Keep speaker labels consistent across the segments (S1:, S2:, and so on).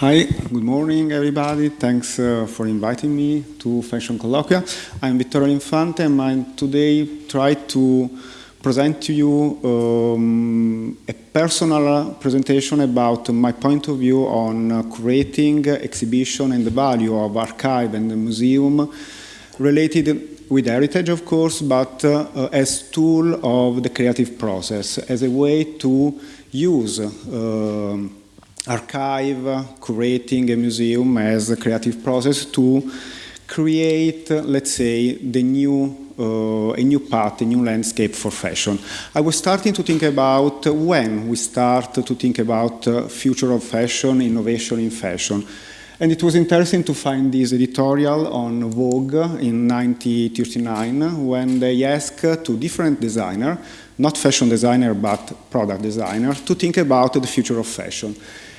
S1: Hi, good morning everybody. Thanks for inviting me to Fashion Colloquia. I'm Vittorio Linfante and I today try to present to you a personal presentation about my point of view on creating exhibition and the value of archive and the museum related with heritage, of course, but as tool of the creative process, as a way to use archive, creating a museum as a creative process to create, let's say, a new path, a new landscape for fashion. I was starting to think about when we start to think about future of fashion, innovation in fashion. And it was interesting to find this editorial on Vogue in 1939 when they asked two different designers, not fashion designer but product designer, to think about the future of fashion.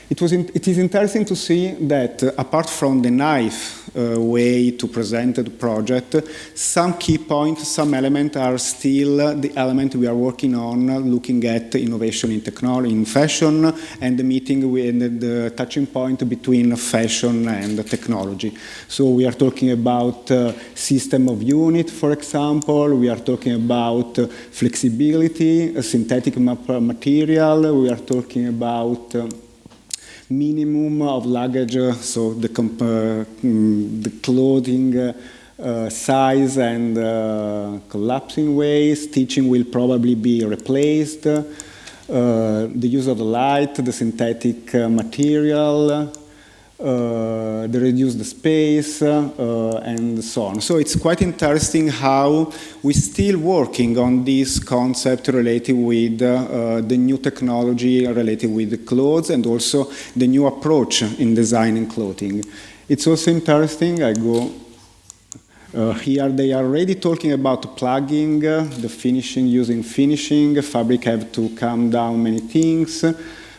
S1: It is interesting to see that apart from the naive way to present the project, some key points, some elements are still the element we are working on, looking at innovation in technology, in fashion, and the meeting with the touching point between fashion and technology. So we are talking about system of unit, for example. We are talking about flexibility, synthetic material. We are talking about minimum of luggage, so the clothing size and collapsing way. Stitching will probably be replaced. The use of the light, the synthetic material, the reduced space, and so on. So it's quite interesting how we're still working on this concept related with the new technology related with the clothes and also the new approach in designing clothing. It's also interesting, I go here, they are already talking about plugging, the finishing, using finishing, fabric have to calm down many things.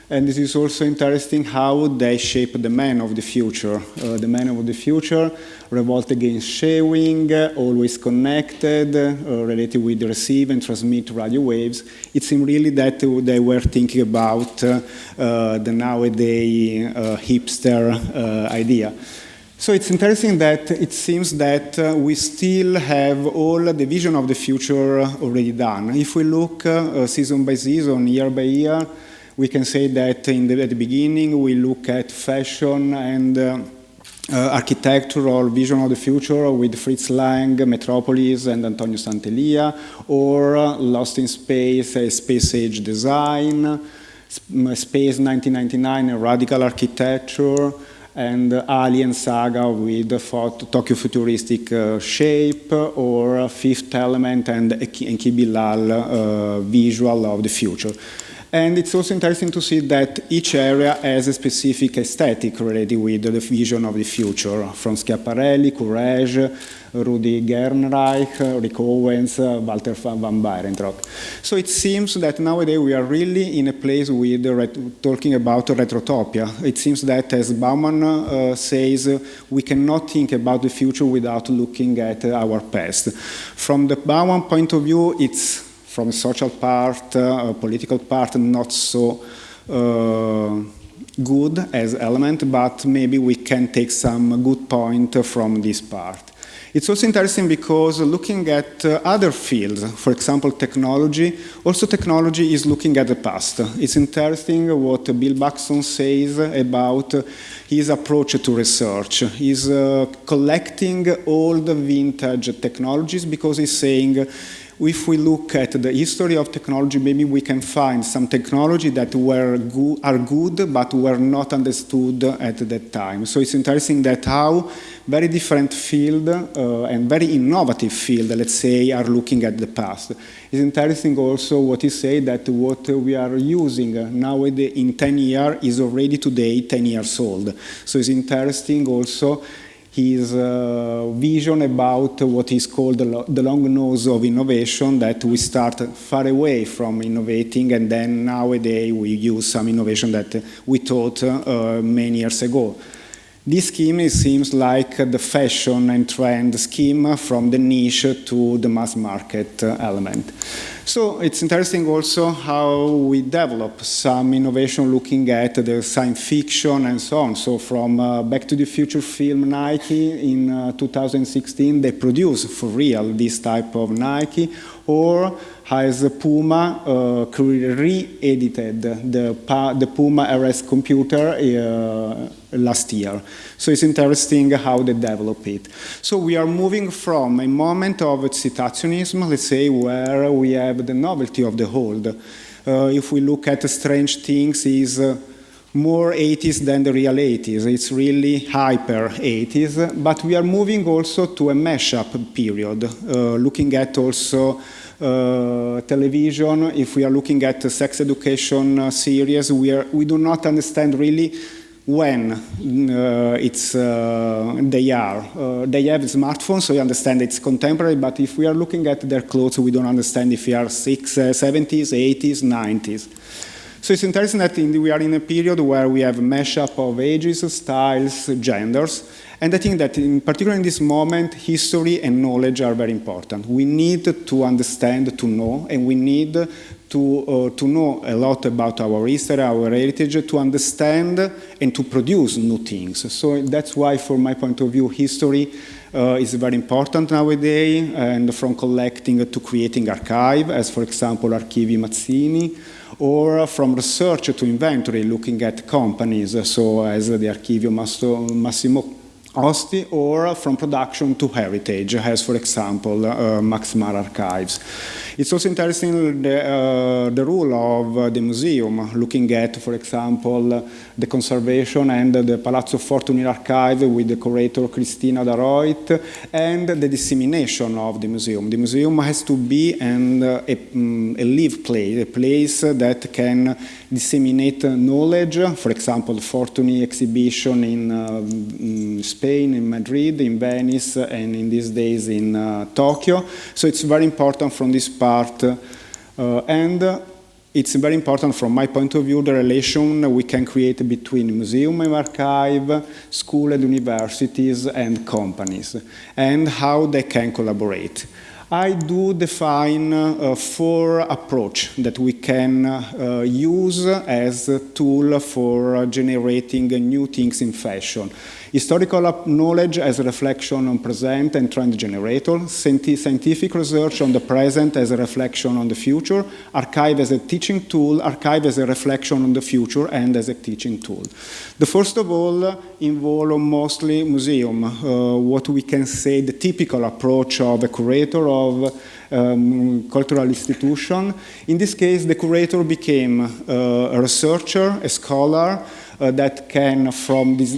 S1: And this is also interesting how they shape the man of the future. The man of the future, revolt against shewing, always connected, related with receive and transmit radio waves. It seemed really that they were thinking about the nowadays hipster idea. So it's interesting that it seems that we still have all the vision of the future already done. If we look season by season, year by year, we can say that at the beginning we look at fashion and architectural vision of the future with Fritz Lang, Metropolis, and Antonio Santelia, or Lost in Space, a space age design, Space 1999, a radical architecture, and Alien Saga with the Tokyo futuristic shape, or Fifth Element and Enki Bilal visual of the future. And it's also interesting to see that each area has a specific aesthetic related with the vision of the future, from Schiaparelli, Courage, Rudi Gernreich, Rick Owens, Walter van Beirendorf. So it seems that nowadays we are really in a place with talking about retrotopia. It seems that, as Bauman says, we cannot think about the future without looking at our past. From the Bauman point of view, it's from a social part, a political part, not so good as element, but maybe we can take some good point from this part. It's also interesting because looking at other fields, for example, technology, also technology is looking at the past. It's interesting what Bill Buxton says about his approach to research. He's collecting all the vintage technologies because he's saying, if we look at the history of technology, maybe we can find some technology that are good, but were not understood at that time. So it's interesting that how very different field and very innovative field, let's say, are looking at the past. It's interesting also what he said, that what we are using nowadays in 10 years is already today 10 years old. So it's interesting also his vision about what is called the long nose of innovation, that we start far away from innovating and then nowadays we use some innovation that we thought many years ago. This scheme seems like the fashion and trend scheme from the niche to the mass market element. So it's interesting also how we develop some innovation looking at the science fiction and so on. So from Back to the Future film Nike in 2016, they produced for real this type of Nike, or has Puma re-edited the Puma RS computer last year. So it's interesting how they develop it. So we are moving from a moment of citationism, let's say, where we have the novelty of the old. If we look at Strange Things, is more 80s than the real 80s. It's really hyper 80s, but we are moving also to a mashup period, looking at also television. If we are looking at the sex education series, we do not understand really when they have smartphones, so we understand it's contemporary, but if we are looking at their clothes, we don't understand if we are 70s, 80s, 90s. So it's interesting that we are in a period where we have a mashup of ages, styles, genders, and I think that in particular in this moment, history and knowledge are very important. We need to understand, to know, and we need to know a lot about our history, our heritage, to understand and to produce new things. So that's why, from my point of view, history is very important nowadays, and from collecting to creating archive, as for example Archivi Maxxi, or from research to inventory, looking at companies, so as the Archivio Massimo Osti, or from production to heritage, as for example Maxxi Archives. It's also interesting the role of the museum, looking at, for example, the conservation and the Palazzo Fortuny archive with the curator Cristina Daroit, and the dissemination of the museum. The museum has to be a live place, a place that can disseminate knowledge. For example, the Fortuny exhibition in Spain, in Madrid, in Venice, and in these days in Tokyo. So it's very important from this part, and it's very important from my point of view, the relation we can create between museum and archive, school and universities and companies, and how they can collaborate. I do define 4 approaches that we can use as a tool for generating new things in fashion. Historical knowledge as a reflection on present and trend generator, scientific research on the present as a reflection on the future, archive as a teaching tool, archive as a reflection on the future and as a teaching tool. The first of all involve mostly museum, what we can say the typical approach of a curator of cultural institution. In this case, the curator became a researcher, a scholar, that can, from this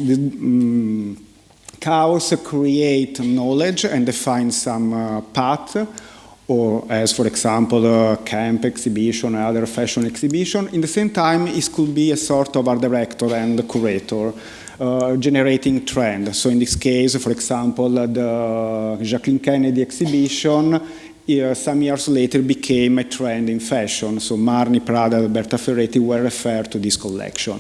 S1: chaos, create knowledge and define some path, or as, for example, a camp exhibition or other fashion exhibition. In the same time, it could be a sort of art director and curator, generating trend. So in this case, for example, the Jacqueline Kennedy exhibition some years later became a trend in fashion. So Marni, Prada, Alberta Ferretti were referred to this collection.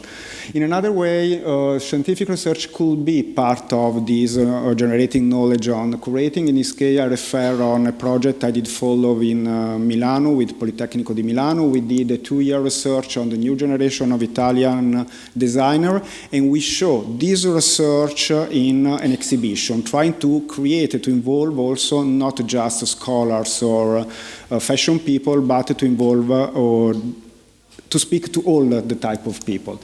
S1: In another way, scientific research could be part of this generating knowledge on curating. In this case, I refer on a project I did follow in Milano with Politecnico di Milano. We did a 2-year research on the new generation of Italian designer, and we show this research in an exhibition, trying to create, to involve also not just scholars or fashion people, but to involve or to speak to all the type of people.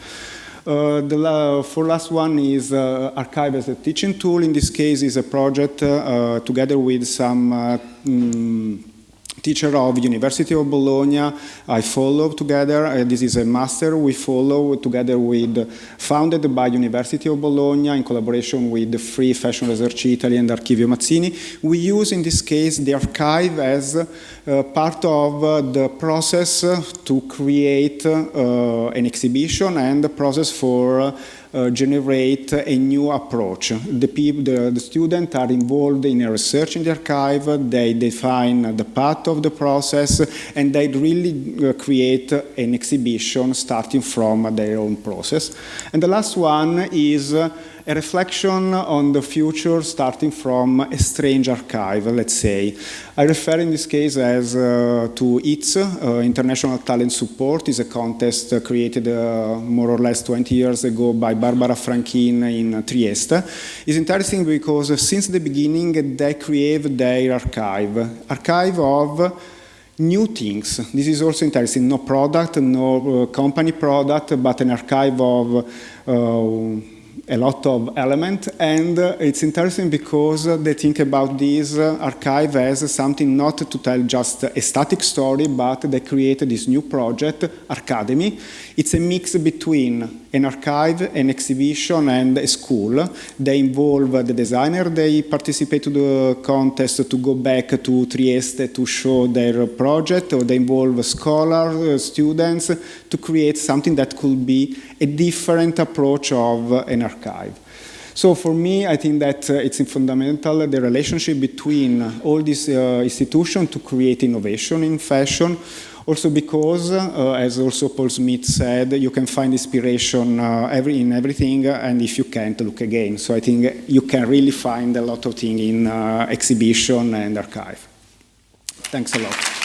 S1: For last one is archive as a teaching tool. In this case is a project together with some teacher of University of Bologna. I follow together. This is a master we follow together with, founded by University of Bologna in collaboration with the Free Fashion Research Italy and Archivio Maxxi. We use in this case the archive as part of the process to create an exhibition and the process for generate a new approach. The students are involved in a research in the archive, they define the path of the process, and they really create an exhibition starting from their own process. And the last one is a reflection on the future starting from a strange archive, let's say. I refer in this case as to ITS, International Talent Support. Is a contest created more or less 20 years ago by Barbara Frankin in Trieste. It's interesting because since the beginning they create their archive of new things. This is also interesting. No product, no company product, but an archive of a lot of elements, and it's interesting because they think about this archive as something not to tell just a static story, but they created this new project, Academy. It's a mix between an archive, an exhibition, and a school. They involve the designer, they participate to the contest to go back to Trieste to show their project, or they involve scholars, students, to create something that could be a different approach of an archive. So for me, I think that it's fundamental, the relationship between all these institutions to create innovation in fashion. Also because, as also Paul Smith said, you can find inspiration in everything, and if you can't, look again. So I think you can really find a lot of things in exhibition and archive. Thanks a lot.